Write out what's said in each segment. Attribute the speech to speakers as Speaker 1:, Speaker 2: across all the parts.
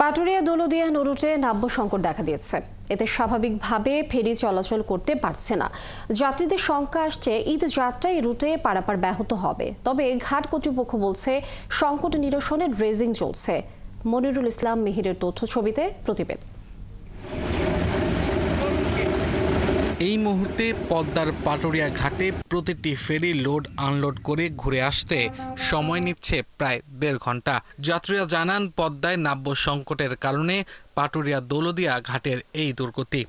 Speaker 1: পাটুরিয়া দৌলতদিয়া রুটে নাব্য সংকট দেখা দিয়েছে। এতে স্বাভাবিকভাবে ফেরি চলাচল করতে পারছে না। যাত্রীদের শঙ্কা আসছে ঈদ যাত্রায় রুটে পারাপার ব্যাহত হবে। তবে ঘাট কর্তৃপক্ষ বলছে সংকট নিরসনে ড্রেজিং চলছে। মনিরুল ইসলাম মিহিরের তথ্য ছবিতে প্রতিবেদন।
Speaker 2: এই মুহূর্তে পদ্মার পাটুরিয়া ঘাটে প্রতিটি ফেরি লোড আনলোড করে ঘুরে আসতে সময় নিচ্ছে প্রায় 1.5 ঘন্টা। যাত্রীরা জানান, পদ্মায় নাব্য সংকটের কারণে পাটুরিয়া দৌলতদিয়া ঘাটের এই দুর্গতি।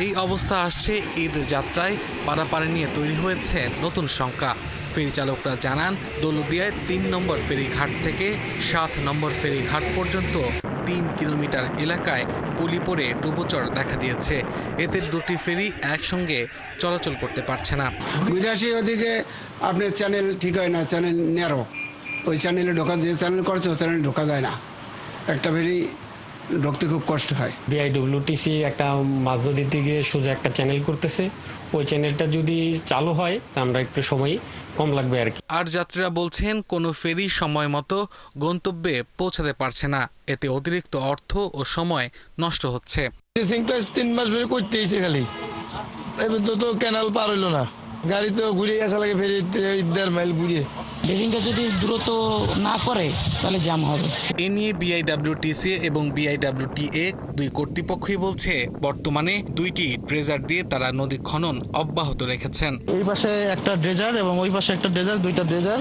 Speaker 2: এই অবস্থা আসছে ঈদ যাত্রায় পারাপার নিয়ে তৈরি হয়েছে নতুন শঙ্কা। ফেরি চালকরা জানান, দৌলতদিয়ায় 3 নম্বর ফেরি ঘাট থেকে 7 নম্বর ফেরি ঘাট পর্যন্ত 3 কিলোমিটার এলাকায় পলি পড়ে ডুবোচর দেখা দিয়েছে। এতে দুটি ফেরি একসঙ্গে চলাচল করতে পারছে না।
Speaker 3: গুইরাশি ওদিকে আপনার চ্যানেল ঠিক হয় না, চ্যানেল ন্যারো, ওই চ্যানেলে ঢোকা, যে চ্যানেল করছে ওই চ্যানেলে ঢোকা যায় না, একটা ফেরি ঢুকতে খুব কষ্ট হয়।
Speaker 4: বিআইডব্লিউটিসি একটা মাছ নদীতে গিয়ে সোজা একটা চ্যানেল করতেছে, ওই চ্যানেলটা যদি চালু হয় তা আমরা একটু সময় কম লাগবে আর কি।
Speaker 2: আর যাত্রীরা বলছেন, কোনো ফেরি সময় মতো গন্তব্যে পৌঁছাতে পারছে না। এতে অতিরিক্ত অর্থ ও সময় নষ্ট হচ্ছে।
Speaker 5: 3 মাস ধরে করতেইছে, খালি এবার তো ক্যানাল পার হইলো না, গাড়ি তো ঘুরে আসা লাগে, ফেরি 1.5 মাইল ঘুরিয়ে।
Speaker 6: ড্রেজিংটা যদি দ্রুত না করে তাহলে জ্যাম হবে।
Speaker 2: এ নিয়ে বিআইডব্লিউটিসি এবং বিআইডব্লিউটিএ দুই কর্তৃপক্ষই বলছে, বর্তমানে 2টি ড্রেজার দিয়ে তারা নদী খনন অব্যাহত রেখেছেন।
Speaker 7: এই পাশে একটা ড্রেজার এবং ওই পাশে একটা ড্রেজার, 2টা ড্রেজার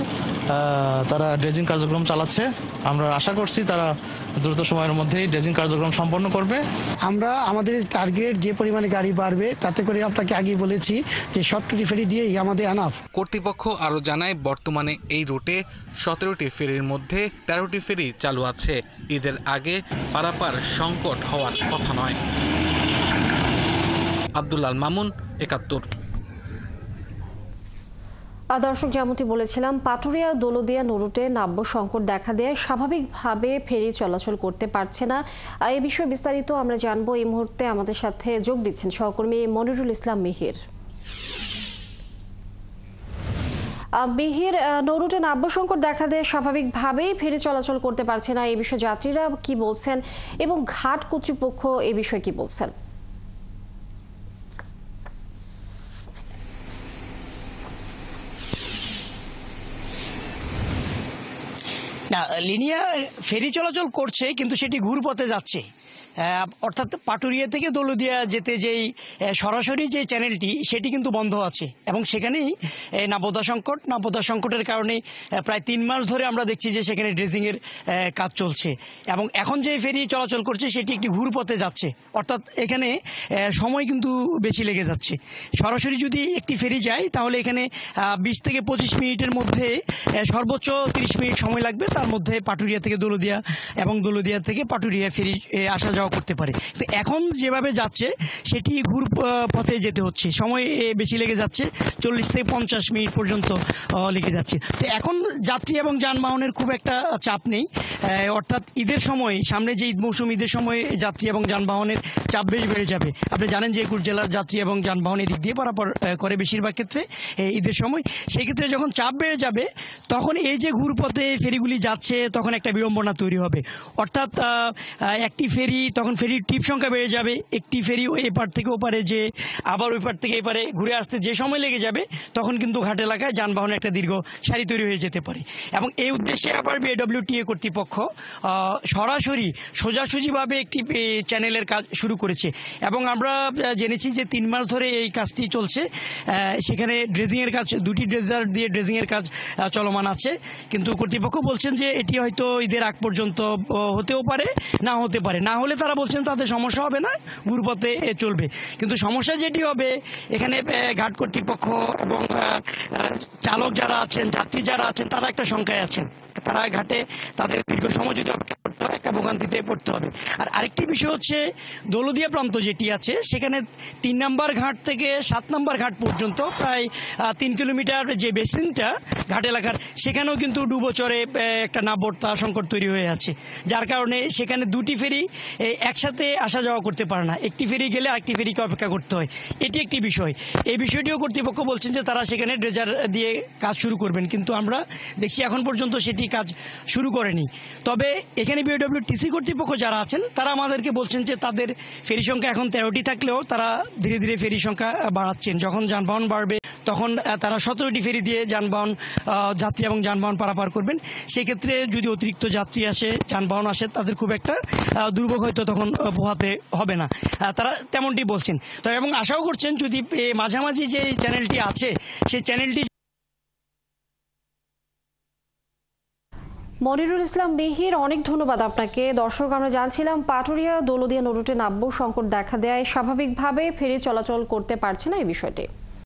Speaker 7: তারা ড্রেজিং কার্যক্রম চালাচ্ছে। আমরা আশা করছি তারা দ্রুত সময়ের মধ্যেই ড্রেজিং কার্যক্রম সম্পন্ন করবে।
Speaker 8: আমরা আমাদের টার্গেট যে পরিমাণে গাড়ি বাড়বে, তাতে করে আপনাকে আগেই বলেছি যে শর্টকাট ফেরি দিয়েই আমাদের আনাফ।
Speaker 2: কর্তৃপক্ষ আরও জানায়, বর্তমানে এই রুটে 17টি ফেরির মধ্যে 13টি ফেরি চালু আছে। ঈদের আগে পারাপার সংকট হওয়ার কথা নয়। আব্দুল্লাহ মামুন, 71।
Speaker 1: দর্শক, যেমনটি বলেছিলাম, পাটুরিয়া দৌলতদিয়া রুটে নাব্য সংকট দেখা দেয়, স্বাভাবিকভাবে ফেরি চলাচল করতে পারছে না। এই বিষয়ে বিস্তারিত আমরা জানবো। এই মুহূর্তে আমাদের সাথে যোগ দিচ্ছেন সহকর্মী মনিরুল ইসলাম মিহির। মিহির, নৌরুটে নাব্য সংকট দেখা দেয়, স্বাভাবিকভাবেই ফেরি চলাচল করতে পারছে না, এই বিষয়ে যাত্রীরা কি বলছেন এবং ঘাট কর্তৃপক্ষ এই বিষয়ে কি বলছেন?
Speaker 6: না, লিনিয়া ফেরি চলাচল করছে, কিন্তু সেটি ঘুরপথে যাচ্ছে। অর্থাৎ পাটুরিয়া থেকে দৌলতদিয়া যেতে যেই সরাসরি যে চ্যানেলটি, সেটি কিন্তু বন্ধ আছে এবং সেখানেই নাব্যতা সংকটের কারণে প্রায় 3 মাস ধরে আমরা দেখছি যে সেখানে ড্রেজিংয়ের কাজ চলছে এবং এখন যে ফেরি চলাচল করছে সেটি একটি ঘুরপথে যাচ্ছে। অর্থাৎ এখানে সময় কিন্তু বেশি লেগে যাচ্ছে। সরাসরি যদি একটি ফেরি যায় তাহলে এখানে 20 থেকে 25 মিনিটের মধ্যে সর্বোচ্চ 30 মিনিট সময় লাগবে। তার মধ্যে পাটুরিয়া থেকে দৌলতদিয়া এবং দৌলতদিয়া থেকে পাটুরিয়া ফেরি আসা যাওয়া করতে পারে। তো এখন যেভাবে যাচ্ছে সেটি ঘুর পথে যেতে হচ্ছে, সময় বেশি লেগে যাচ্ছে, 40 থেকে 50 মিনিট পর্যন্ত লেগে যাচ্ছে। তো এখন যাত্রী এবং যানবাহনের খুব একটা চাপ নেই। অর্থাৎ ঈদের সময়, সামনে যে ঈদ মৌসুম, ঈদের সময় যাত্রী এবং যানবাহনের চাপ বেশ বেড়ে যাবে। আপনি জানেন যে 21 জেলার যাত্রী এবং যানবাহন এদিক দিয়ে পারাপার করে বেশিরভাগ ক্ষেত্রে ঈদের সময়। সেই ক্ষেত্রে যখন চাপ বেড়ে যাবে, তখন এই যে ঘুরপথে ফেরিগুলি যাচ্ছে, তখন একটা বিড়ম্বনা তৈরি হবে। অর্থাৎ একটি ফেরি, তখন ফেরির ট্রিপ সংখ্যা বেড়ে যাবে। একটি ফেরি এপার থেকে ওপারে, যে আবার ওই পার থেকে এপারে ঘুরে আসতে যে সময় লেগে যাবে, তখন কিন্তু ঘাট এলাকায় যানবাহনের একটা দীর্ঘ সারি তৈরি হয়ে যেতে পারে। এবং এই উদ্দেশ্যে আবার বিআইডব্লিউটিএ কর্তৃপক্ষ সরাসরি সোজাসুজিভাবে একটি চ্যানেলের কাজ শুরু করেছে এবং আমরা জেনেছি যে 3 মাস ধরে এই কাজটি চলছে। সেখানে ড্রেজিংয়ের কাজ, 2টি ড্রেজার দিয়ে ড্রেজিংয়ের কাজ চলমান আছে, কিন্তু কর্তৃপক্ষ বলছেন যে এটি হয়তো ঈদের আগ পর্যন্ত হতেও পারে, না হতে পারে। না হলে তারা বলছেন তাদের সমস্যা হবে না, ঘুরপথে চলবে। কিন্তু সমস্যা যেটি হবে, এখানে ঘাট কর্তৃপক্ষ এবং চালক যারা আছেন, যাত্রী যারা আছেন, তারা একটা শঙ্কায় আছেন। তারা ঘাটে তাদের দীর্ঘ সময় যদি অপেক্ষা করতে হয়, একটা ভোগান্তিতে পড়তে হবে। আর আরেকটি বিষয় হচ্ছে, দৌলতদিয়া প্রান্ত যেটি আছে, সেখানে 3 নম্বর ঘাট থেকে 7 নম্বর ঘাট পর্যন্ত প্রায় 3 কিলোমিটার যে বেসিনটা ঘাট এলাকার, সেখানেও কিন্তু ডুবোচরে একটা নাব্যতা সংকট তৈরি হয়ে আছে। যার কারণে সেখানে 2টি ফেরি একসাথে আসা যাওয়া করতে পারে না, একটি ফেরি গেলে আরেকটি ফেরিকে অপেক্ষা করতে হয়। এটি একটি বিষয়। এই বিষয়টিও কর্তৃপক্ষ বলছেন যে তারা সেখানে ড্রেজার দিয়ে কাজ শুরু করবেন, কিন্তু আমরা দেখছি এখন পর্যন্ত সেটি কাজ শুরু করেনি। তবে এখানে বিওডব্লিউটিসি কর্তৃপক্ষ যারা আছেন তারা আমাদেরকে বলছেন যে তাদের ফেরি সংখ্যা এখন 13টি থাকলেও তারা ধীরে ধীরে ফেরি সংখ্যা বাড়াচ্ছেন। যখন যানবাহন বাড়বে তখন তারা 17টি ফেরি দিয়ে যাত্রী এবং যানবাহন পারাপার করবেন। সেক্ষেত্রে যদি অতিরিক্ত যাত্রী আসে, যানবাহন আসে, তাদের খুব একটা দুর্ভোগ হয়তো তখন পোহাতে হবে না, তারা তেমনটি বলছেন। তবে এবং আশাও করছেন যদি মাঝামাঝি যে চ্যানেলটি আছে সেই চ্যানেলটি।
Speaker 1: মনিরুল ইসলাম মিহির, অনেক ধন্যবাদ আপনাকে। দর্শক, আমরা জানছিলাম পাটুরিয়া দৌলতদিয়া নৌরুটে নাব্য সংকট দেখা দেয়, স্বাভাবিকভাবে ফেরি চলাচল করতে পারছে না এই বিষয়টি।